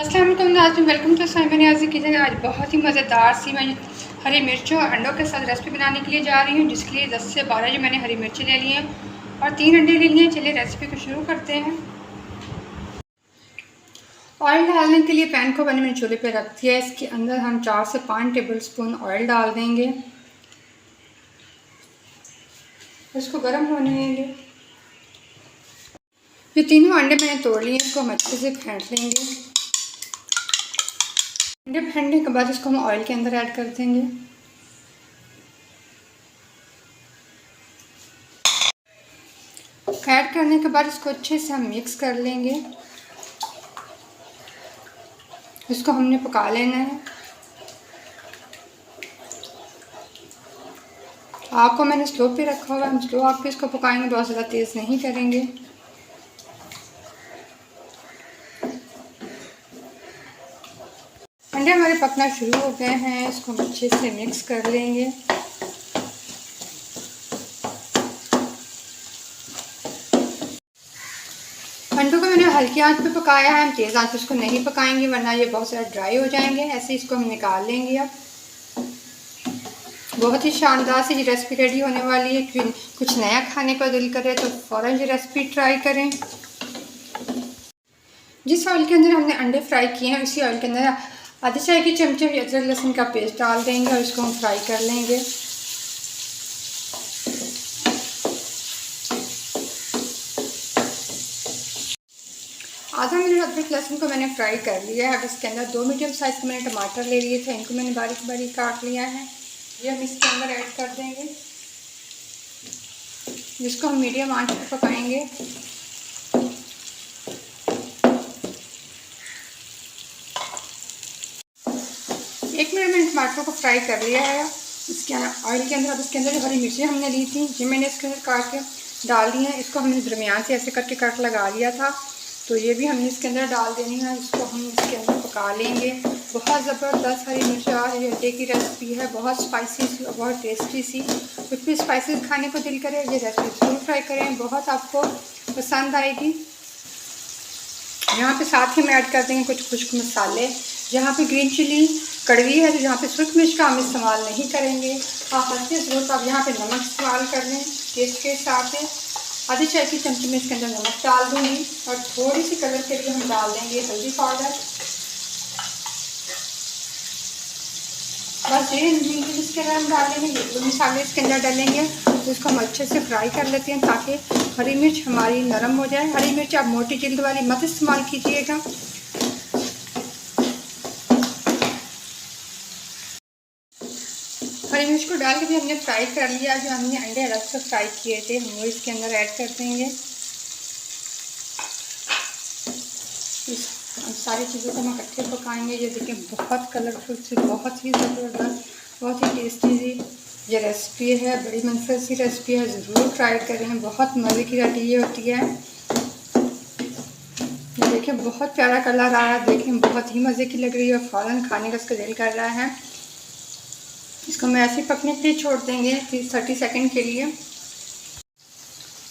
अस्सलाम वालेकुम नाज़रीन, welcome to Saima Niazi kitchen. आज बहुत ही मज़ेदार सी मैं हरी मिर्चों और अंडों के साथ रेसिपी बनाने के लिए जा रही हूँ, जिसके लिए 10 से 12 जो मैंने हरी मिर्ची ले ली हैं और 3 अंडे ले लिए हैं। चलिए रेसिपी को शुरू करते हैं। ऑयल डालने के लिए पैन को मैंने चूल्हे पे रख दिया है। इसके अंदर हम 4 से 5 टेबल स्पून ऑयल डाल देंगे, इसको गर्म होने देंगे। ये तीनों अंडे मैंने तोड़ लिए, इसको हम अच्छे से फेंट लेंगे। अंडे फेंटने के बाद इसको हम ऑयल के अंदर ऐड कर देंगे। ऐड करने के बाद इसको अच्छे से हम मिक्स कर लेंगे। इसको हमने पका लेना है। आग को मैंने स्लो पे रखा हुआ है, हम स्लो आग पे इसको पकाएंगे, बहुत ज़्यादा तेज़ नहीं करेंगे। अंडे हमारे पकना शुरू हो गए हैं, इसको हम अच्छे से मिक्स कर लेंगे। अंडों को मैंने हल्की आंच पे पकाया है, हम तेज़ आंच पे इसको नहीं पकाएंगे वरना ये बहुत ज़्यादा ड्राई हो जाएंगे। ऐसे इसको हम निकाल लेंगे। अब बहुत ही शानदार सी ये रेसिपी रेडी होने वाली है। कुछ नया खाने का दिल करे तो फ़ौरन ये रेसिपी ट्राई करें। जिस ऑयल के अंदर हमने अंडे फ्राई किए हैं उसी ऑयल के अंदर आधी चाय की चमचे अदरक लहसुन का पेस्ट डाल देंगे और इसको हम फ्राई कर लेंगे। आधा मिनट अदरक लहसुन को मैंने फ्राई कर लिया है। अब इसके अंदर 2 मीडियम साइज़ के मैंने टमाटर ले लिए थे, इनको मैंने बारीक बारीक काट लिया है। ये हम इसके अंदर ऐड कर देंगे, जिसको हम मीडियम आंच पर पकाएंगे। एक मिनट मैंने टमाटर को फ्राई कर लिया है। इसके ऑयल के अंदर अब इसके अंदर जो हरी मिर्ची हमने ली थी ये मैंने इसके अंदर काट के डाल दी है। इसको हमने दरमियान से ऐसे करके कट लगा लिया था, तो ये भी हमने इसके अंदर डाल देनी है। इसको हम इसके अंदर पका लेंगे। बहुत ज़बरदस्त हरी मिर्च और ये अंडे की रेसिपी है, बहुत स्पाइसी सी और बहुत टेस्टी सी। कुछ भी स्पाइसेस खाने को दिल करे ये रेसिपी ज़रूर ट्राई करें, बहुत आपको पसंद आएगी। यहाँ पे साथ ही हम ऐड कर देंगे कुछ खुश्क मसाले। यहाँ पे ग्रीन चिली कड़वी है तो यहाँ पे सूरख मिर्च का हम इस्तेमाल नहीं करेंगे। आप अच्छे ज़रूर आप यहाँ पे नमक इस्तेमाल कर लें टेस्ट के हिसाब से। आधी चाय की चमची में इसके अंदर नमक डाल दूँगी और थोड़ी सी कलर के लिए हम डाल देंगे हल्दी पाउडर। बस ये इंग्रेडिएंट इसके अंदर हम डालेंगे, ये मसाले इसके अंदर डालेंगे तो इसको हम अच्छे से फ्राई कर लेते हैं ताकि हरी मिर्च हमारी नरम हो जाए। हरी मिर्च आप मोटी जिल्द वाली मत इस्तेमाल कीजिएगा। हरी मिर्च को डाल के भी हमने फ्राई कर लिया। जो हमने अंडे अलग से फ्राई किए थे हम वो इसके अंदर ऐड कर देंगे। इस सारी चीज़ों को हम इकट्ठे पकाएंगे। ये देखिए बहुत कलरफुल सी, बहुत ही ज़बरदस्त, बहुत ही टेस्टी सी ये रेसिपी है। बड़ी मनफरद सी रेसिपी है, ज़रूर ट्राई करें। बहुत मज़े की रेसिपी होती है। ये देखिए बहुत प्यारा कलर आ रहा है, देखिए बहुत ही मज़े की लग रही है, फ़ौरन खाने का इसका दिल कर रहा है। इसको मैं ऐसे ही पकने के लिए छोड़ देंगे 30 सेकंड के लिए।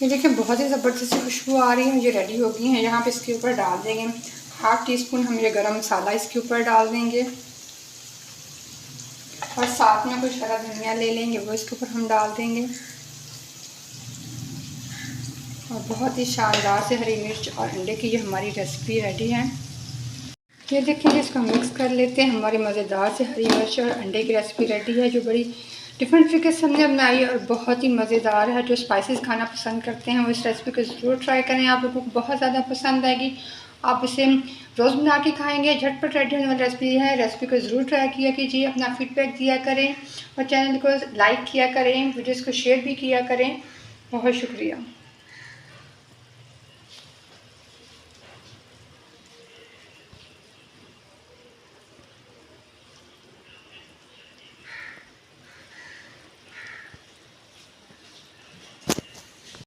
ये देखिए बहुत ही ज़बरदस्त सी खुशबू आ रही है, ये रेडी हो गई है। यहाँ पे इसके ऊपर डाल देंगे 1/2 टीस्पून हम ये गरम मसाला इसके ऊपर डाल देंगे और साथ में कुछ हरा धनिया ले लेंगे वो इसके ऊपर हम डाल देंगे। और बहुत ही शानदार से हरी मिर्च और अंडे की ये हमारी रेसिपी रेडी है। ये देखिए इसको मिक्स कर लेते हैं। हमारी मज़ेदार से हरी मिर्च और अंडे की रेसिपी रेडी है, जो बड़ी डिफरेंट तरीके से हमने बनाई है और बहुत ही मज़ेदार है। जो स्पाइसेस खाना पसंद करते हैं वो इस रेसिपी को ज़रूर ट्राई करें, आप लोगों को बहुत ज़्यादा पसंद आएगी। आप इसे रोज़ बना के खाएंगे, झटपट रेडी होने वाली रेसिपी है। रेसिपी को ज़रूर ट्राई किया कीजिए, अपना फीडबैक दिया करें और चैनल को लाइक किया करें, वीडियोज़ को शेयर भी किया करें। बहुत शुक्रिया।